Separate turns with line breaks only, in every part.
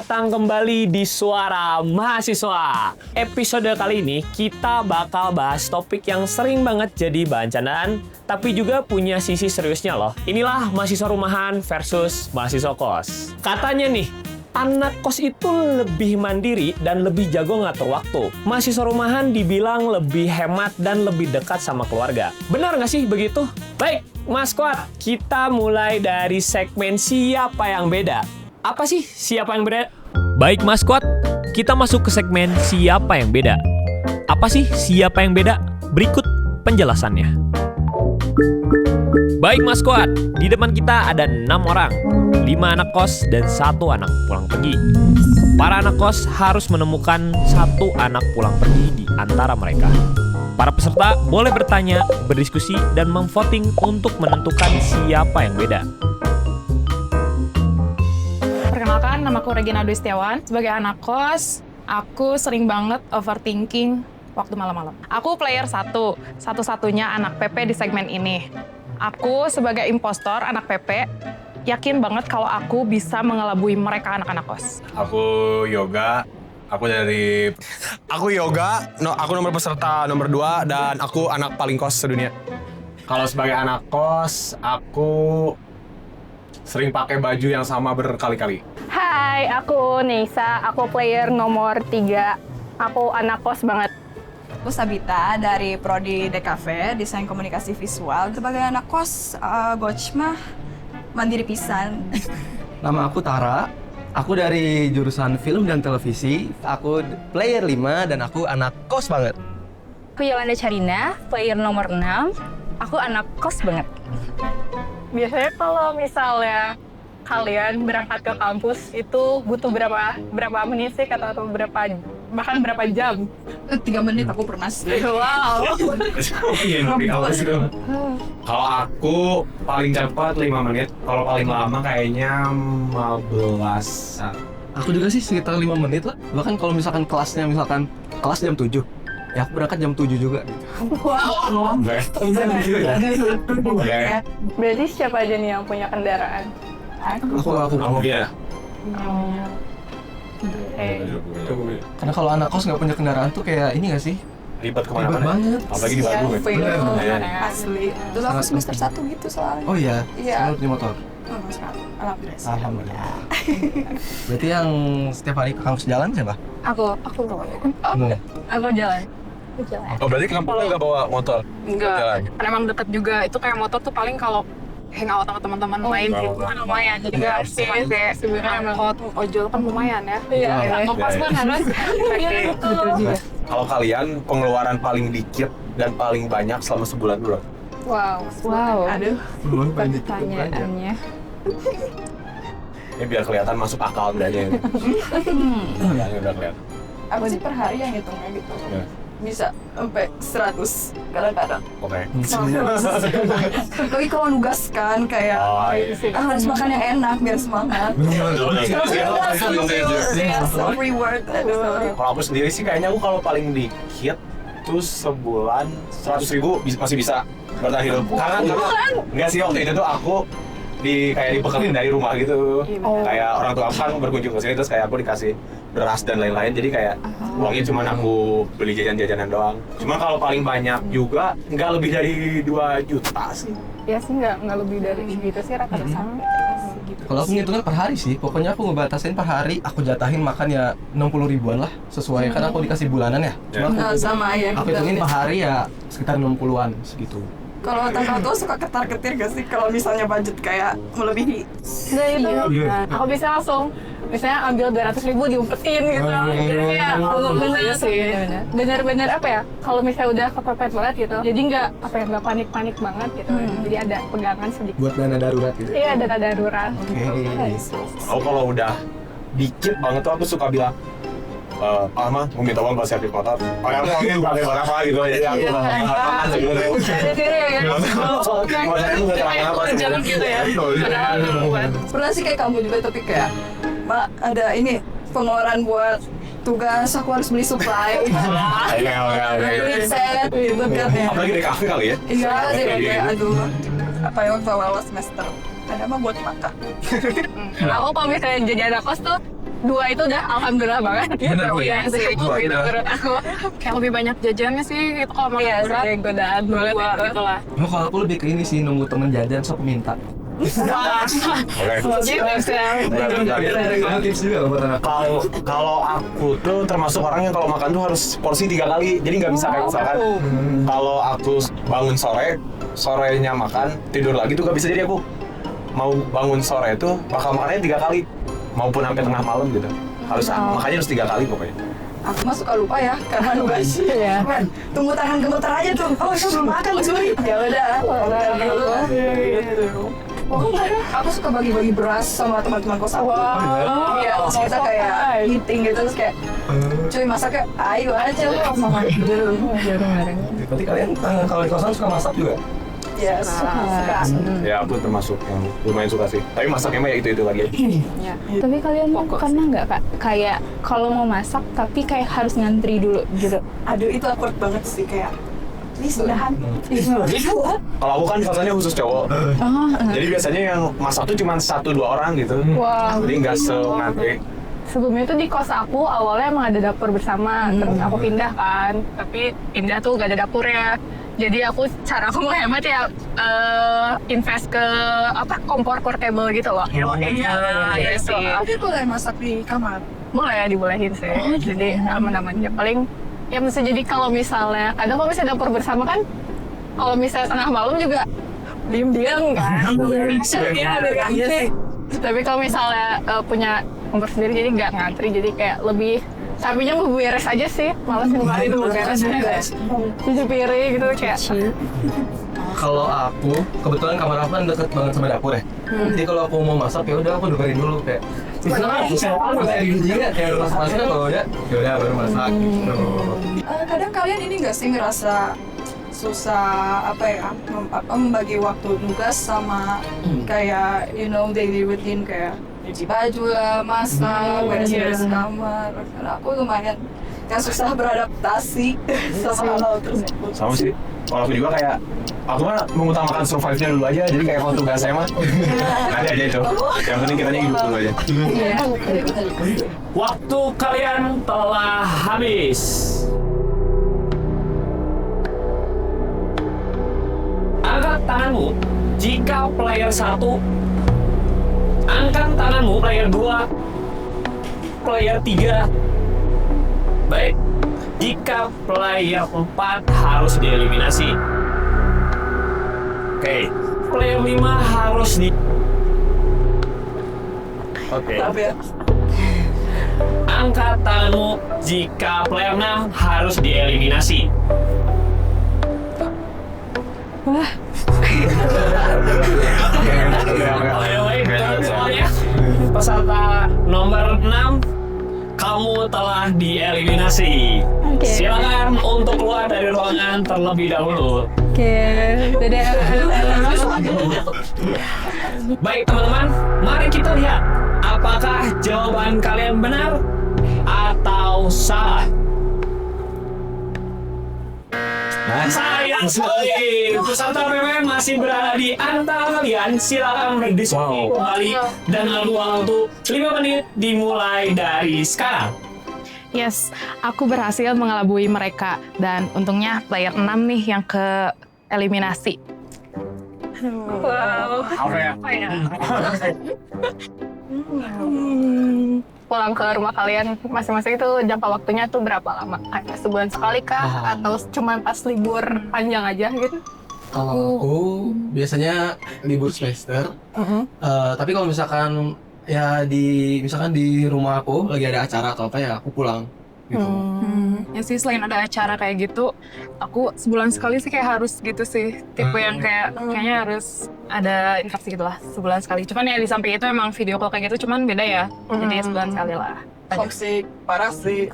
datang kembali di Suara Mahasiswa. Episode kali ini kita bakal bahas topik yang sering banget jadi bahan candaan, tapi juga punya sisi seriusnya loh. Inilah mahasiswa rumahan versus mahasiswa kos. Katanya nih, anak kos itu lebih mandiri dan lebih jago ngatur waktu. Mahasiswa rumahan dibilang lebih hemat dan lebih dekat sama keluarga. Benar nggak sih begitu? Baik, Mas Squad, kita mulai dari segmen Siapa Yang Beda. Apa sih siapa yang beda? Baik Mas Squad, kita masuk ke segmen Siapa Yang Beda. Apa sih siapa yang beda? Berikut penjelasannya. Baik Mas Squad, di depan kita ada 6 orang, 5 anak kos dan 1 anak pulang pergi. Para anak kos harus menemukan 1 anak pulang pergi di antara mereka. Para peserta boleh bertanya, berdiskusi, dan memvoting untuk menentukan siapa yang beda.
Perkenalkan, namaku Regina Dwi Setiawan. Sebagai anak kos, aku sering banget overthinking waktu malam-malam. Aku player 1, satu-satunya anak PP di segmen ini. Aku sebagai impostor anak PP, yakin banget kalau aku bisa mengelabui mereka anak-anak kos.
Aku Yoga, aku nomor peserta nomor 2 dan aku anak paling kos sedunia. Kalau sebagai anak kos, aku sering pakai baju yang sama berkali-kali.
Hai, aku Neisa, aku player nomor 3. Aku anak kos banget.
Aku Sabita dari Prodi DKV, Desain Komunikasi Visual. Sebagai anak kos, Goch mah mandiri pisan.
Nama aku Tara, aku dari jurusan film dan televisi. Aku player 5 dan aku anak kos banget.
Aku Yolanda Carina, player nomor 6. Aku anak kos banget. Biasanya kalau misalnya kalian berangkat ke kampus itu butuh berapa menit sih atau bahkan berapa jam?
3 menit aku pernah sih.
Wow.
Kalau aku paling cepat 5 menit, kalau paling lama kayaknya 15.
Aku juga sih sekitar 5 menit lah. Bahkan kalau misalkan kelas jam 7, ya aku berangkat jam 7 juga.
Wow. Berarti siapa aja nih yang punya kendaraan?
Aku ya.
Karena kalau anak kos nggak punya kendaraan tuh kayak ini nggak sih?
Ribet
Ribet
kemana-mana.
banget.
Apalagi di Bandung ya.
Bener. Asli. Dulu aku semester 1 gitu soalnya.
Oh iya,
Iya.
selalu punya motor.
Alhamdulillah.
Alhamdulillah. Berarti yang setiap hari ke kampus jalan siapa?
Aku
Kamu.
Aku jalan.
Oh berarti kampusnya nggak bawa motor?
Enggak,
Jalan.
karena emang deket juga. Itu kayak motor tuh paling kalau hangout sama teman-teman main gitu kan lumayan. Jadi nggak sih sebenarnya angkot, ojol kan lumayan ya. Iya. Ongkos pun harus. Betul juga.
Kalau kalian pengeluaran paling dikit dan paling banyak selama sebulan dulu?
Wow.
Aduh.
Pertanyaannya.
Ini biar kelihatan masuk akal bedanya ini. Bedanya udah kelihatan.
Aku sih per hari yang hitungnya gitu.
Ya.
Bisa sampai 100 kadang-kadang.
Oke.
Tapi kalau nugas kan kayak harus makan yang enak biar semangat. Self reward. Aduh.
Kalau aku sendiri sih kayaknya aku kalau paling dikit tuh sebulan 100.000 masih bisa bertahan hidup. Karena nggak sih waktu itu tuh aku kayak dibekelin dari rumah gitu. Kayak orang tua aku kan berkunjung ke sini terus kayak aku dikasih beras dan lain-lain, jadi kayak uangnya cuma aku beli jajan-jajanan doang. Cuma kalau paling banyak juga nggak lebih dari 2 juta sih.
Ya sih nggak lebih dari segitu sih rata-rata sama.
Kalau aku ngitungnya per hari sih, pokoknya aku ngebatasin per hari, aku jatahin makan ya 60 ribuan lah, sesuai kan aku dikasih bulanan ya. Cuma
Sama ya.
aku hitungin per hari ya sekitar 60-an segitu.
Kalau tanggal tua suka ketar-ketir gak sih kalau misalnya budget kayak melebihi?
Nah itu, aku bisa langsung misalnya ambil 200.000 diumpetin gitu. Jadi ya bener sih, bener-bener apa ya? Kalau misalnya udah kepepet banget gitu, jadi nggak panik-panik banget gitu. Jadi ada pegangan sedikit.
Buat dana darurat gitu.
Iya, dana darurat.
Oke.
Aku kalau udah dikit banget tuh aku suka bilang mah mau minta uang buat servis motor. Padahal uangnya pakai berapa gitu ya. Jadi aku makan sebenarnya.
Jangan gitu ya.
Pernah sih kayak kamu juga tapi kayak Mbak ada ini pengeluaran buat tugas aku harus beli supply. Beli set gitu kan ya.
Apalagi di kafe kali ya.
Iya deh kayak aduh apa ya waktu awal semester. Ada mah buat makan.
Aku kalau misalnya jadi anak kos tuh 2 itu udah alhamdulillah banget.
Bener, Bu, ya?
Iya sih,
Dua itu.
menurut aku.
Kayak lebih banyak jajannya sih itu kalau makan
Iya
berat.
sih, godaan banget
Dua
itu.
gitu lah.
Nah, kalau aku lebih ke ini sih, nunggu temen jajan sok minta.
Oke.
Gitu sih.
Ada tips juga loh buat anak.
Kalau aku tuh termasuk orang yang kalau makan tuh harus porsi 3 kali. Jadi nggak bisa kayak misalkan kalau aku bangun sorenya makan, tidur lagi tuh nggak bisa. Jadi aku mau bangun sore itu bakal makannya 3 kali, maupun sampai tengah malam gitu. Makanya harus 3 kali pokoknya.
Aku mah suka lupa ya, karena nugas. Man, tunggu tangan gemeter aja tuh. Oh, itu belum makan, sorry. Ya udah, makan dulu. Aku suka bagi-bagi beras sama teman-teman kos aku. Iya, terus kita kayak meeting gitu, terus kayak cuy masaknya, ayo aja lo sama dulu.
Berarti kalian kalau di kosan suka masak juga?
Ya, suka.
Ya aku termasuk yang lumayan suka sih. Tapi masaknya mah ya itu lagi.
Tapi kalian pernah nggak Kak, kayak kalau mau masak tapi kayak harus ngantri dulu gitu?
Aduh, itu awkward banget sih, kayak please udahan.
Kalau aku kan kosannya khusus cowok. Jadi biasanya yang masak tuh cuma 1-2 orang gitu.
Wow.
Jadi nggak se-ngantri.
Sebelumnya tuh di kos aku awalnya emang ada dapur bersama, terus aku pindah kan, tapi pindah tuh gak ada dapurnya. Jadi cara aku mau hemat ya invest ke kompor portable gitu loh. Iya sih.
Tapi boleh masak di kamar.
Boleh dibolehin sih. Jadi aman-aman aja. Paling ya mesti jadi kalau misalnya kadang kalau misalnya dapur bersama kan, kalau misalnya tengah malam juga diam-diam kan. Iya. Tapi kalau misalnya punya kompor sendiri jadi nggak ngantri, jadi kayak lebih sapinya mau beres aja sih, malas kemarin itu beres cuci piring gitu kayak.
Kalau aku, kebetulan kamar aku kan deket banget sama dapur ya. Jadi kalau aku mau masak ya udah aku dengerin dulu kayak. Misalnya aku kayak juga kayak masak-masaknya kalau udah ya udah baru masak gitu.
Kadang kalian ini nggak sih ngerasa susah membagi waktu tugas sama kayak daily routine kayak cuci baju lah, masak, beres-beres kamar. Karena aku lumayan yang susah beradaptasi sama hal tersebut.
Sama sih. Kalau aku juga kayak aku mah mengutamakan survive-nya dulu aja. Jadi kayak kalau tugas saya mah nanti aja itu. Yang penting kitanya hidup dulu aja.
Waktu kalian telah habis. Angkat tanganmu jika player 1. Angkat tanganmu player 2. Player 3. Baik. Jika player 4 harus dieliminasi. Oke. Player 5 harus di... Oke. Angkat tanganmu jika player 6 harus dieliminasi. Baik, semuanya. Peserta nomor 6, kamu telah dieliminasi. Silakan untuk keluar dari ruangan terlebih dahulu. Baik teman-teman, mari kita lihat apakah jawaban kalian benar atau salah. Sayang sekali, peserta PPM masih berada di antara kalian. Silakan berdiskusi kembali dengan waktu 5 menit dimulai dari sekarang.
Yes, aku berhasil mengelabui mereka dan untungnya player 6 nih yang ke eliminasi.
Wow. Pulang ke rumah kalian masing-masing itu jangka waktunya tuh berapa lama? Kayak sebulan sekali kah? Atau cuma pas libur panjang aja gitu?
Kalau aku biasanya libur semester. Tapi kalau misalkan misalkan di rumah aku lagi ada acara atau apa ya aku pulang gitu.
Ya sih, selain ada acara kayak gitu, aku sebulan sekali sih kayak harus gitu sih. Tipe yang kayaknya harus ada interaksi gitu lah, sebulan sekali. Cuman ya di samping itu emang video call kayak gitu, cuman beda ya. Jadi sebulan sekali lah.
Toxic, parah sih.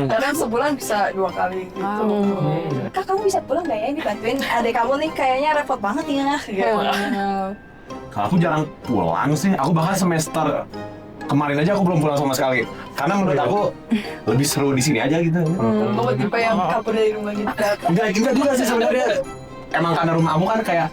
Kadang sebulan bisa 2 kali gitu. Kak, kamu bisa pulang nggak ya? Ini bantuin adik kamu nih kayaknya repot banget ya.
Kalau aku jarang pulang sih. Aku bahkan semester kemarin aja aku belum pulang sama sekali. Karena menurut aku lebih seru di sini aja gitu.
Kamu tipe yang kabur dari rumah gitu.
Enggak juga sih sebenarnya. Emang karena rumah kamu kan kayak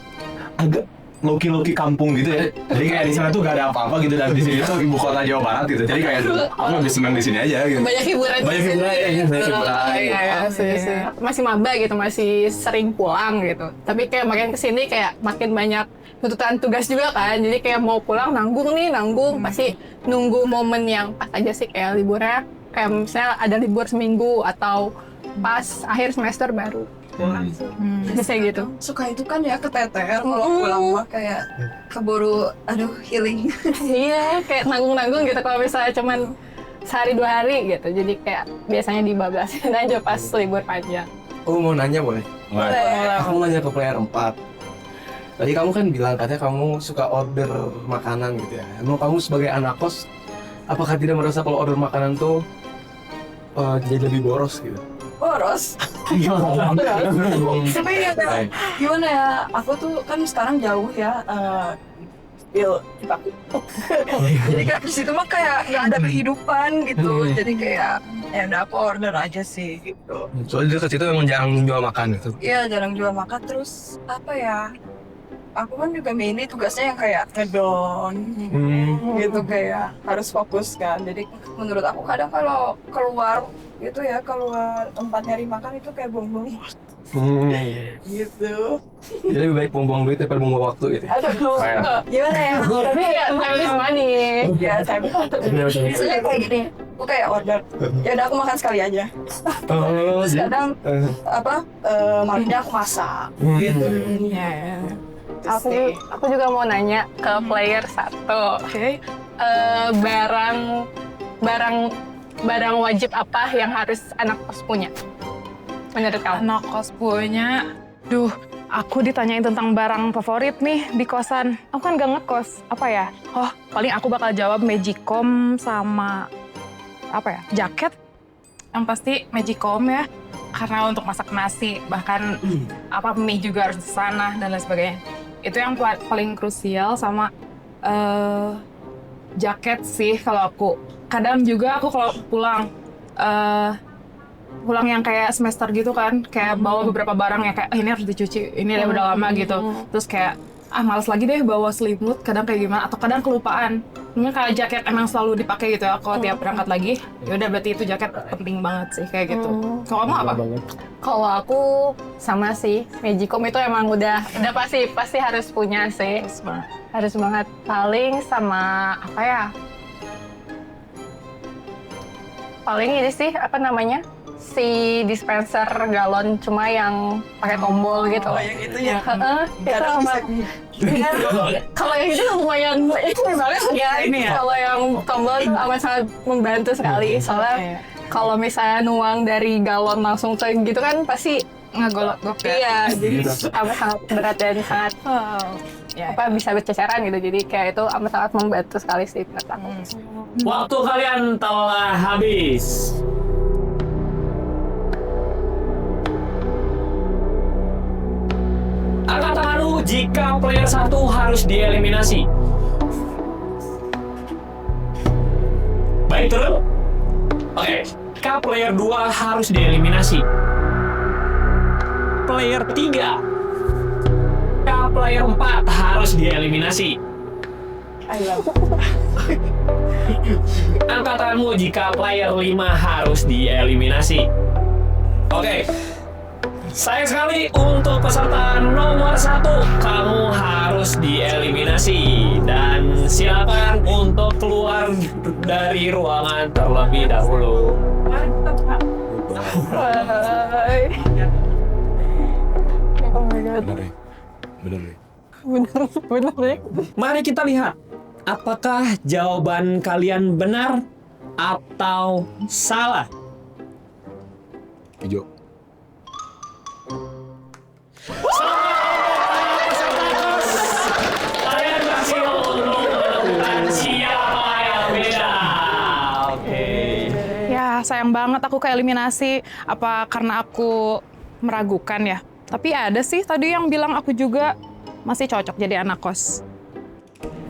agak loki kampung gitu ya. Jadi kayak di sana tuh gak ada apa-apa gitu, dan di sini tuh ibu kota Jawa Barat gitu. Jadi kayak aku lebih senang di sini aja gitu.
Banyak hiburan.
Banyak hiburan ya, banyak hiburan.
Iya, sih. Masih maba gitu, masih sering pulang gitu. Tapi kayak makin kesini kayak makin banyak tuntutan tugas juga kan. Jadi kayak mau pulang nanggung. Pasti nunggu momen yang pas aja sih kayak liburnya. Kayak misalnya ada libur seminggu atau pas akhir semester baru. Biasanya gitu.
Suka itu kan ya keteter kalau pulang mah kayak keburu aduh healing.
Iya, kayak nanggung-nanggung gitu kalau misalnya cuman sehari 2 hari gitu. Jadi kayak biasanya dibablasin aja pas libur panjang.
Aku mau nanya boleh?
Boleh.
Aku nanya ke player 4. Tadi kamu kan bilang katanya kamu suka order makanan gitu ya. Emang kamu sebagai anak kos, apakah tidak merasa kalau order makanan tuh jadi lebih boros gitu?
Boros. Tapi ya, gimana ya? Aku tuh kan sekarang jauh ya. Jadi kayak di situ mah kayak nggak ada kehidupan gitu. Jadi kayak ya udah aku order aja sih gitu.
Soalnya dekat situ memang jarang jual makan gitu.
Iya jarang jual makan, terus apa ya? Aku kan juga mainly tugasnya yang kayak ngedon gitu, kayak harus fokus kan. Jadi menurut aku kadang kalau keluar gitu ya, keluar tempat nyari makan itu kayak buang-buang gitu.
Jadi lebih baik buang-buang duit daripada buang waktu gitu.
Aduh, gimana ya?
Tapi ya, time is money.
Ya, saya biasanya kayak gini. Aku kayak order, ya udah aku makan sekali aja.
Oh,
Terus kadang malamnya aku masak gitu.
Iya. Aku juga mau nanya ke player 1.
Oke.
Barang wajib apa yang harus anak kos punya? Menurut kamu?
Anak kos punya, aku ditanyain tentang barang favorit nih di kosan. Aku kan gak ngekos, apa ya? Oh, paling aku bakal jawab Magicom sama apa ya? Jaket. Yang pasti Magicom ya, karena untuk masak nasi, bahkan mie juga harus di sana dan lain sebagainya. Itu yang paling krusial, sama jaket sih kalau aku. Kadang juga aku kalau pulang yang kayak semester gitu kan, kayak bawa beberapa barang yang kayak ini harus dicuci, ini udah lama gitu. Terus kayak malas lagi deh bawa selimut, kadang kayak gimana, atau kadang kelupaan. Mungkin kalau jaket emang selalu dipakai gitu ya, kalau tiap berangkat lagi, ya udah berarti itu jaket penting banget sih kayak gitu. Kalau kamu apa?
Kalau aku sama sih, Magicom itu emang udah pasti harus punya sih. Harus banget. Paling sama apa ya? Paling ini sih si dispenser galon, cuma yang pakai tombol gitu.
Oh, yang itu ya.
Itu sama. Kalau yang itu lumayan banget ya. Kalau yang tombol itu amat sangat membantu sekali. Soalnya kalau misalnya nuang dari galon langsung ke gitu kan pasti
Ngagolok-golok ya?
Iya, jadi amat sangat berat dan sangat bisa berceceran gitu. Jadi kayak itu amat sangat membantu sekali sih buat aku.
Waktu kalian telah habis. Angkat tanganmu jika player 1 harus dieliminasi. Baik, turun. Oke, jika player 2 harus dieliminasi. Player 3. Jika player 4 harus dieliminasi. Angkat tanganmu jika player 5 harus dieliminasi. Oke. Sayang sekali untuk peserta nomor 1, kamu harus dieliminasi. Dan silakan untuk keluar dari ruangan terlebih dahulu.
Oh my god. Bener.
Mari kita lihat, apakah jawaban kalian benar atau salah?
Hijau.
Kalian berhasil untuk menemukan siapa yang beda. Oke.
Ya, sayang banget aku keeliminasi. Apa karena aku meragukan ya? Tapi ada sih tadi yang bilang aku juga masih cocok jadi anak kos.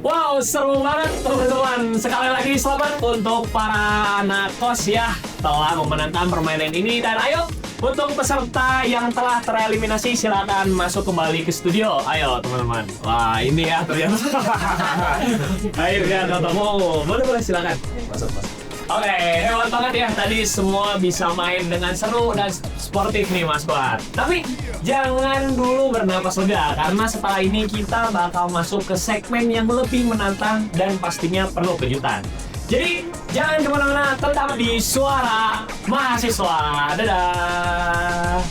Wow, seru banget teman-teman. Sekali lagi selamat untuk para anak kos ya telah memenangkan permainan ini. Dan ayo Untuk peserta yang telah tereliminasi silakan masuk kembali ke studio. Ayo teman-teman. Wah ini ya ternyata. Akhirnya ketemu. Boleh silakan. Masuk. Oke, hebat banget ya tadi semua bisa main dengan seru dan sportif nih Mas Fuad. Tapi jangan dulu bernapas lega karena setelah ini kita bakal masuk ke segmen yang lebih menantang dan pastinya penuh kejutan. Jadi jangan kemana-mana, tetap di Suara Mahasiswa. Dadah.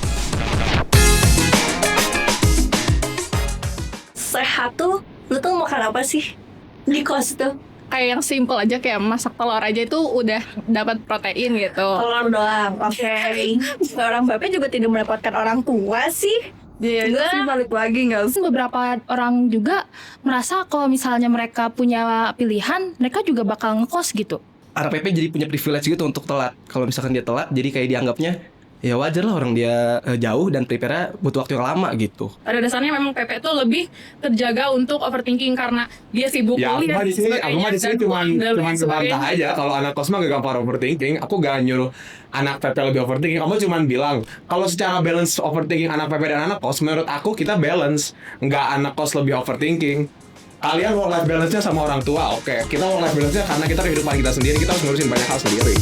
Sehat tuh, lu tuh makan apa sih di kos tuh?
Kayak yang simple aja, kayak masak telur aja itu udah dapat protein gitu.
Telur doang, oke. Orang bapak juga tidak mendapatkan orang tua sih.
Iya, itu sih balik lagi nggak sih?
Beberapa orang juga merasa kalau misalnya mereka punya pilihan, mereka juga bakal ngekos gitu.
Anak PP jadi punya privilege gitu untuk telat. Kalau misalkan dia telat, jadi kayak dianggapnya ya wajar lah orang dia jauh dan prepare butuh waktu yang lama gitu.
Pada dasarnya memang PP itu lebih terjaga untuk overthinking karena dia sibuk
Ya aku
kuliah
mah di sini
dan
cuman
dan lain
kebantah
sebagainya.
aja. Kalau anak kos mah gak gampang overthinking. Aku gak nyuruh anak PP lebih overthinking. Kamu cuman bilang kalau secara balance overthinking anak PP dan anak kos, menurut aku kita balance. Nggak anak kos lebih overthinking. Kalian work life balance-nya sama orang tua, oke. Kita work life balance-nya karena kita kehidupan kita sendiri, kita harus ngurusin banyak hal sendiri.